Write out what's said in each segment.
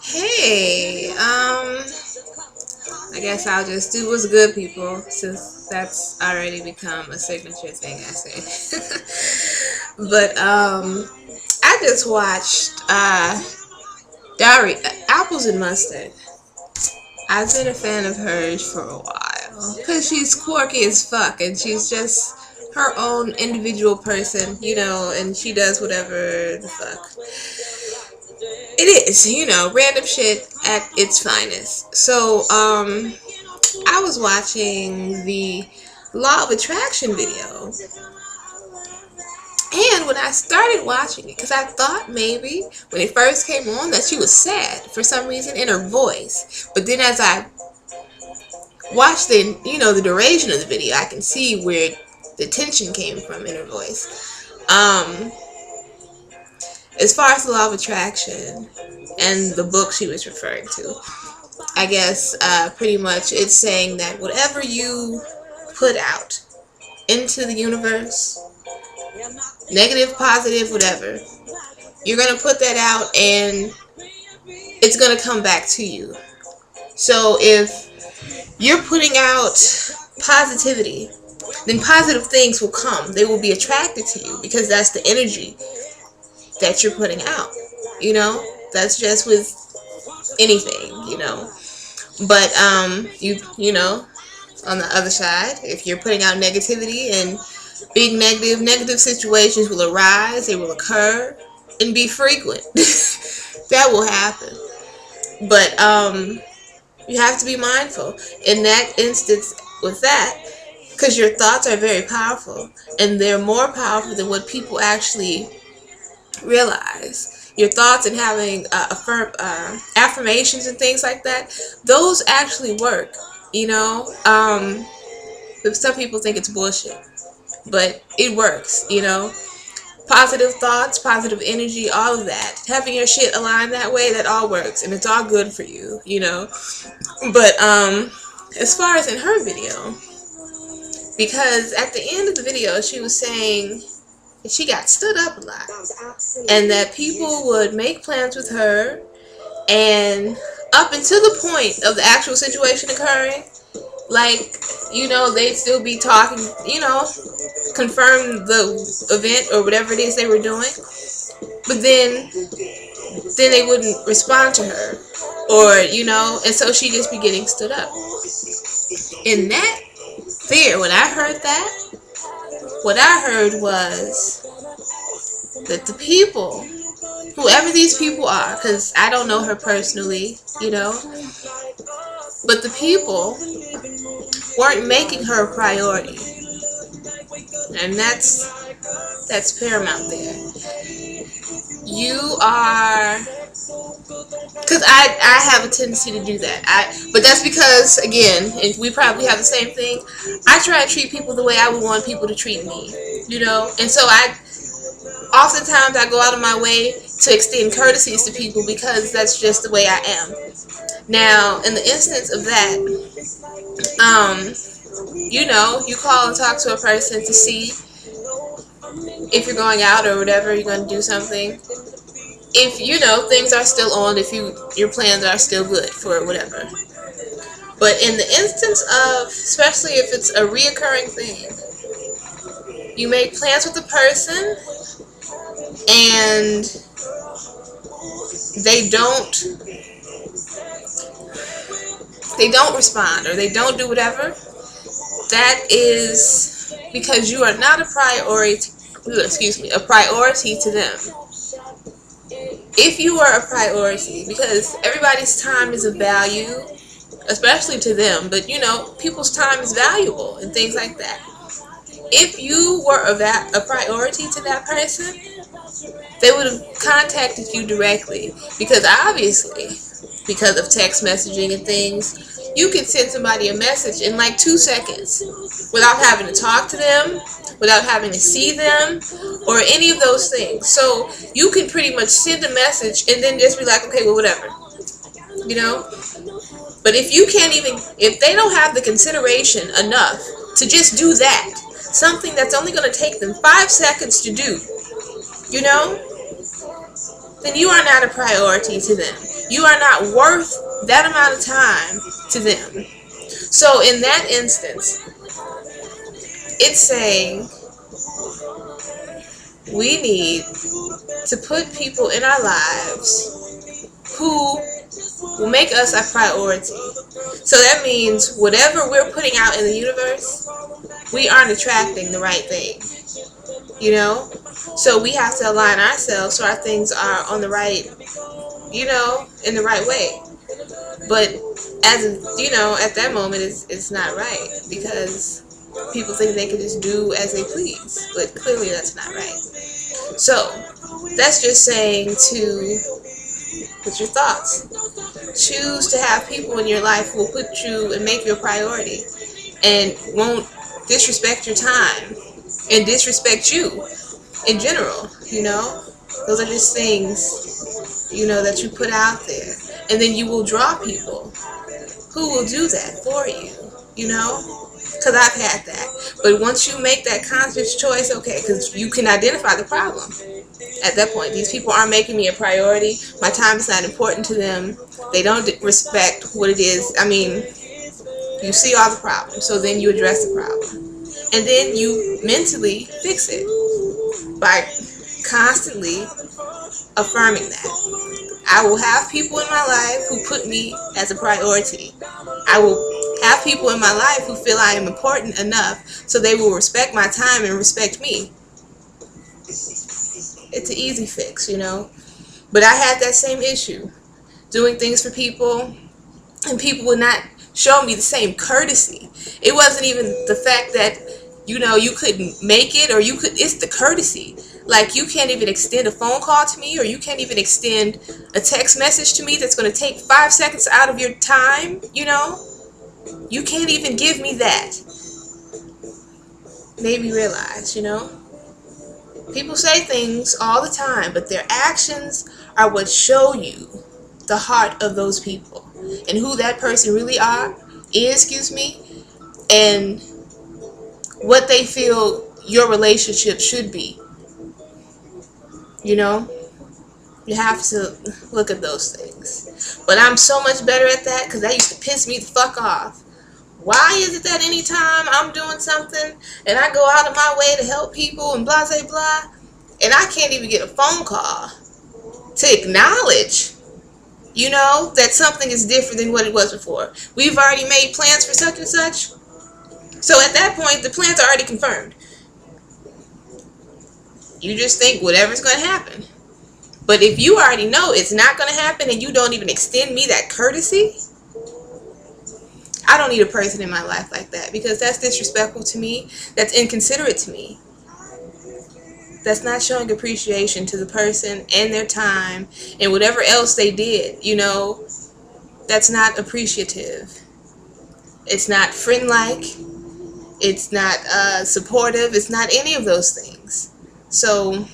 Hey, I guess I'll just do what's good, people, since that's already become a signature thing I say. But I just watched Diary Apples and Mustard. I've been a fan of hers for a while because she's quirky as fuck and she's just her own individual person, and she does whatever the fuck. It is, random shit at its finest. So, I was watching the Law of Attraction video, and when I started watching it, because I thought maybe when it first came on that she was sad for some reason in her voice, but then as I watched the duration of the video, I can see where the tension came from in her voice. As far as the Law of Attraction and the book she was referring to, I guess pretty much it's saying that whatever you put out into the universe, negative, positive, whatever, you're going to put that out and it's going to come back to you. So if you're putting out positivity, then positive things will come. They will be attracted to you because that's the energy that you're putting out. That's just with anything, But on the other side, if you're putting out negativity and being negative situations will arise, they will occur and be frequent. That will happen. But you have to be mindful in that instance with that, because your thoughts are very powerful and they're more powerful than what people actually realize. Your thoughts and having affirmations and things like that, those actually work. Some people think it's bullshit, but it works. Positive thoughts, positive energy, all of that, having your shit aligned that way, that all works and it's all good for you. But as far as in her video, because at the end of the video she was saying she got stood up a lot and that people would make plans with her, and up until the point of the actual situation occurring, they'd still be talking, confirm the event or whatever it is they were doing, but then they wouldn't respond to her, or and so she'd just be getting stood up. In that fear, when I heard that, what I heard was that the people, whoever these people are, because I don't know her personally, but the people weren't making her a priority. And that's paramount there. You are, because I have a tendency to do that. But that's because, again, and we probably have the same thing, I try to treat people the way I would want people to treat me, and so oftentimes I go out of my way to extend courtesies to people because that's just the way I am. Now, in the instance of that, you call and talk to a person to see if you're going out or whatever, you're going to do something. If, things are still on, if your plans are still good for whatever. But in the instance of, especially if it's a reoccurring thing, you make plans with the person and they don't respond or they don't do whatever, that is because you are not a priority to them. If you were a priority, because everybody's time is of value, especially to them, but people's time is valuable and things like that. If you were a priority to that person, they would have contacted you directly, because obviously, because of text messaging and things, you can send somebody a message in like 2 seconds without having to talk to them, without having to see them, or any of those things. So you can pretty much send a message and then just be like, okay, well, whatever. But if they don't have the consideration enough to just do that, something that's only going to take them 5 seconds to do, then you are not a priority to them. You are not worth that amount of time to them. So in that instance, it's saying we need to put people in our lives who will make us a priority. So that means whatever we're putting out in the universe, we aren't attracting the right thing. You know? So we have to align ourselves so our things are on the right, you know, in the right way. But as you know, at that moment it's not right, because people think they can just do as they please, but clearly that's not right. So that's just saying to put your thoughts. Choose to have people in your life who will put you and make you a priority and won't disrespect your time and disrespect you in general, you know? Those are just things, you know, that you put out there. And then you will draw people who will do that for you, you know? Because I've had that. But once you make that conscious choice, okay, because you can identify the problem. At that point, these people aren't making me a priority. My time is not important to them. They don't respect what it is. I mean, you see all the problems. So then you address the problem. And then you mentally fix it by constantly affirming that. I will have people in my life who put me as a priority. I will have people in my life who feel I am important enough so they will respect my time and respect me. It's an easy fix, you know. But I had that same issue. Doing things for people and people would not show me the same courtesy. It wasn't even the fact that, you know, you couldn't make it or you could, it's the courtesy. Like, you can't even extend a phone call to me, or you can't even extend a text message to me that's going to take 5 seconds out of your time, you know? You can't even give me that. Made me realize, you know? People say things all the time, but their actions are what show you the heart of those people and who that person really is, and what they feel your relationship should be. You know, you have to look at those things. But I'm so much better at that because that used to piss me the fuck off. Why is it that anytime I'm doing something and I go out of my way to help people and blah, blah, blah, and I can't even get a phone call to acknowledge, you know, that something is different than what it was before. We've already made plans for such and such. So at that point, the plans are already confirmed. You just think whatever's going to happen. But if you already know it's not going to happen and you don't even extend me that courtesy, I don't need a person in my life like that, because that's disrespectful to me. That's inconsiderate to me. That's not showing appreciation to the person and their time and whatever else they did, you know. That's not appreciative. It's not friend-like. It's not supportive. It's not any of those things. So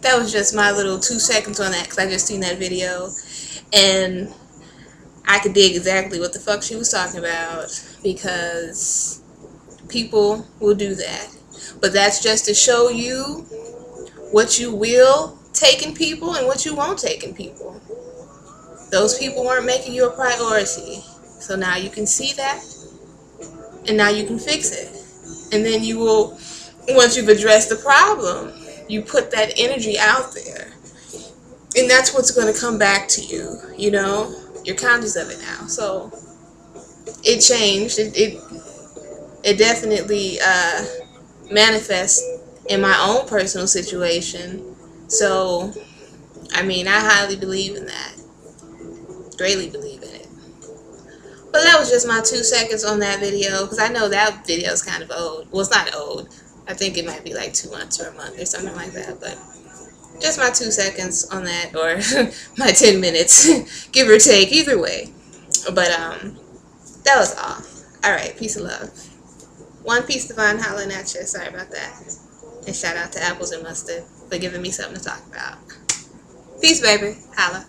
that was just my little 2 seconds on that, because I just seen that video and I could dig exactly what the fuck she was talking about, because people will do that. But that's just to show you what you will take in people and what you won't take in people. Those people weren't making you a priority. So now you can see that, and now you can fix it. And then you will, once you've addressed the problem, you put that energy out there. And that's what's going to come back to you, you know. You're conscious of it now. So it changed. It definitely manifests in my own personal situation. So, I mean, I highly believe in that. Greatly believe in it. But that was just my 2 seconds on that video, because I know that video is kind of old. Well, it's not old. I think it might be like 2 months or a month or something like that. But just my 2 seconds on that, or my 10 minutes, give or take, either way. But that was all. Alright, peace and love. One Piece Divine hollering at you. Sorry about that. And shout out to Apples and Mustard for giving me something to talk about. Peace, baby. Holla.